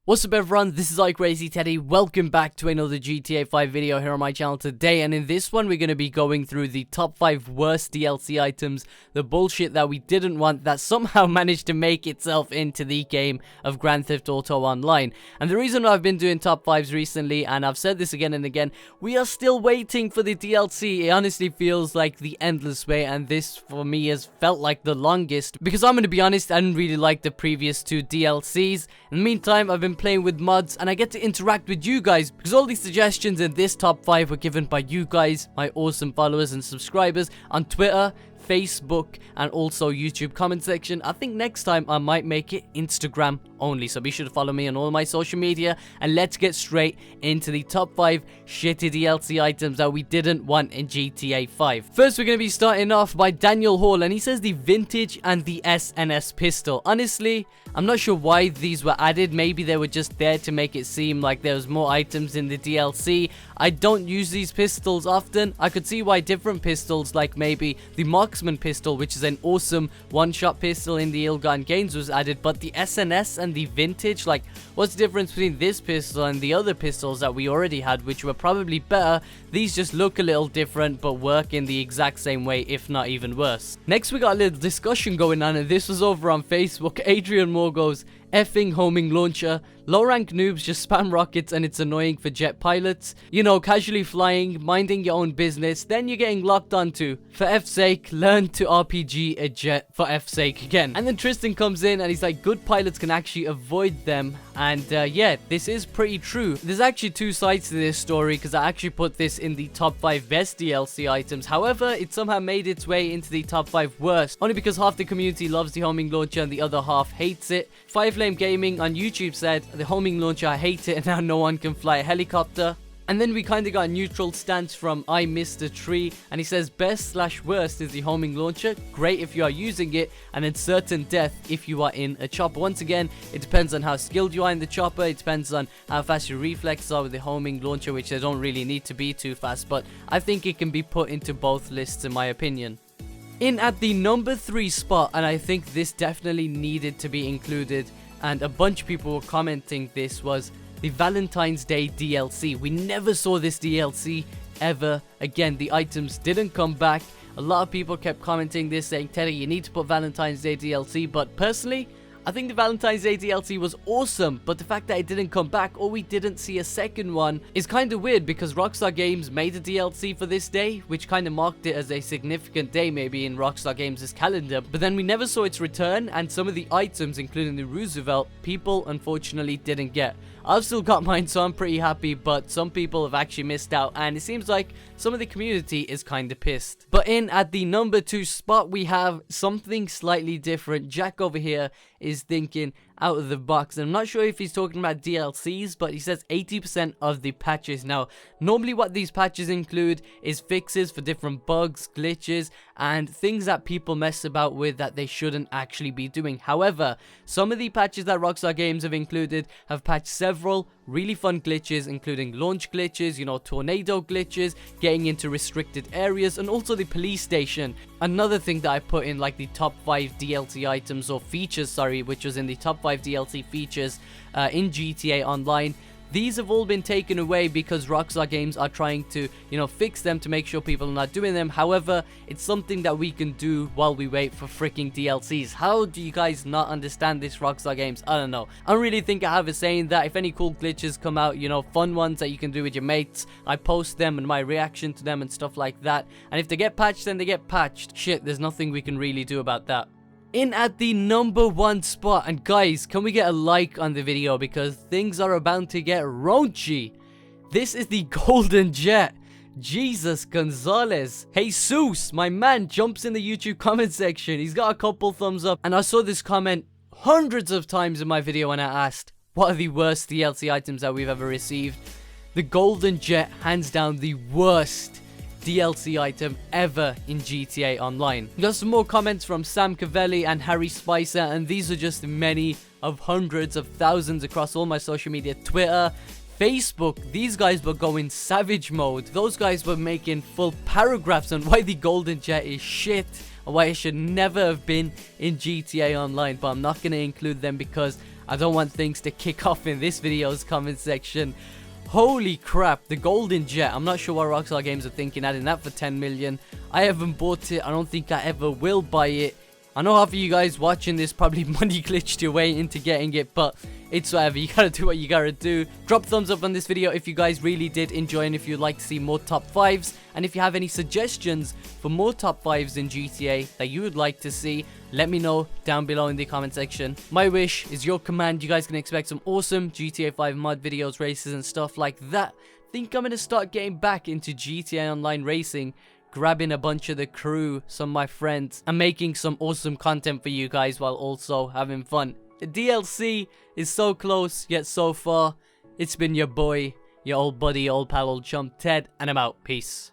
What's up everyone, this is iCrazyTeddy. Welcome back to another GTA 5 video here on my channel today, and in this one we're going to be going through the top 5 worst DLC items, the bullshit that we didn't want that somehow managed to make itself into the game of Grand Theft Auto Online. And the reason I've been doing top 5s recently, and I've said this again and again, we are still waiting for the DLC. It honestly feels like the endless wait, and this for me has felt like the longest, because I'm going to be honest, I didn't really like the previous 2 DLCs. In the meantime, I've been playing with mods and I get to interact with you guys, because all these suggestions in this top 5 were given by you guys, my awesome followers and subscribers on Twitter, Facebook, and also YouTube comment section. I think next time I might make it Instagram only, so be sure to follow me on all my social media, and let's get straight into the top 5 shitty DLC items that we didn't want in GTA 5. First, we're going to be starting off by Daniel Hall, and he says the vintage and the SNS pistol. Honestly, I'm not sure why these were added. Maybe they were just there to make it seem like there was more items in the DLC. I don't use these pistols often. I could see why different pistols, like maybe the Marksman pistol, which is an awesome one-shot pistol in the ill-gotten gains, was added, but the SNS and the vintage, like, what's the difference between this pistol and the other pistols that we already had, which were probably better? These just look a little different but work in the exact same way, if not even worse. Next, we got a little discussion going on, and this was over on Facebook. Adrian Moore goes, effing homing launcher, low rank noobs just spam rockets and it's annoying for jet pilots, you know, casually flying, minding your own business, then you're getting locked onto. For F's sake, learn to RPG a jet, for F's sake again. And then Tristan comes in and he's like, good pilots can actually avoid them. And yeah, this is pretty true. There's actually 2 sides to this story, because I actually put this in the top 5 best DLC items. However, it somehow made its way into the top 5 worst, only because half the community loves the homing launcher and the other half hates it. 5Flame Gaming on YouTube said, the homing launcher, I hate it, and now no one can fly a helicopter. And then we kind of got a neutral stance from I Mr. Tree, and he says best/worst is the homing launcher, great if you are using it, and then certain death if you are in a chopper. Once again, it depends on how skilled you are in the chopper, it depends on how fast your reflexes are with the homing launcher, which they don't really need to be too fast, but I think it can be put into both lists in my opinion. In at the number 3 spot, and I think this definitely needed to be included, and a bunch of people were commenting this, was the Valentine's Day DLC. We never saw this DLC ever again. The items didn't come back. A lot of people kept commenting this, saying, Teddy, you need to put Valentine's Day DLC, but personally, I think the Valentine's Day DLC was awesome, but the fact that it didn't come back, or we didn't see a second one, is kind of weird, because Rockstar Games made a DLC for this day, which kind of marked it as a significant day maybe in Rockstar Games' calendar, but then we never saw its return, and some of the items, including the Roosevelt, people unfortunately didn't get. I've still got mine, so I'm pretty happy, but some people have actually missed out, and it seems like some of the community is kind of pissed. But in at the number 2 spot, we have something slightly different. Jack over here is thinking out of the box, and I'm not sure if he's talking about DLCs, but he says 80% of the patches. Now, normally what these patches include is fixes for different bugs, glitches, and things that people mess about with that they shouldn't actually be doing. However, some of the patches that Rockstar Games have included have patched several really fun glitches, including launch glitches, you know, tornado glitches, getting into restricted areas, and also the police station. Another thing that I put in like the top 5 DLC items, or features, sorry, which was in the top 5 DLC features in GTA Online. These have all been taken away because Rockstar Games are trying to, you know, fix them to make sure people are not doing them. However, it's something that we can do while we wait for freaking DLCs. How do you guys not understand this, Rockstar Games? I don't know. I don't really think I have a saying that. If any cool glitches come out, you know, fun ones that you can do with your mates, I post them and my reaction to them and stuff like that. And if they get patched, then they get patched. Shit, there's nothing we can really do about that. In at the number 1 spot, and guys, can we get a like on the video, because things are about to get raunchy. This is the Golden Jet. Jesus Gonzalez. Jesus, my man, jumps in the YouTube comment section. He's got a couple thumbs up, and I saw this comment hundreds of times in my video when I asked, what are the worst DLC items that we've ever received? The Golden Jet, hands down the worst DLC item ever in GTA Online. We got some more comments from Sam Cavelli and Harry Spicer, and these are just many of hundreds of thousands across all my social media, Twitter, Facebook. These guys were going savage mode. Those guys were making full paragraphs on why the Golden Jet is shit, or why it should never have been in GTA Online, but I'm not going to include them because I don't want things to kick off in this video's comment section. Holy crap, the golden jet. I'm not sure what Rockstar Games are thinking, adding that for 10 million. I haven't bought it. I don't think I ever will buy it. I know half of you guys watching this probably money glitched your way into getting it, but it's whatever. You gotta do what you gotta do. Drop thumbs up on this video if you guys really did enjoy, and if you'd like to see more top 5s, and if you have any suggestions for more top 5s in GTA that you would like to see, let me know down below in the comment section. My wish is your command. You guys can expect some awesome GTA 5 mod videos, races and stuff like that. Think I'm gonna start getting back into GTA Online racing, grabbing a bunch of the crew, some of my friends, and making some awesome content for you guys while also having fun. The DLC is so close yet so far. It's been your boy, your old buddy, old pal, old chum Ted, and I'm out. Peace.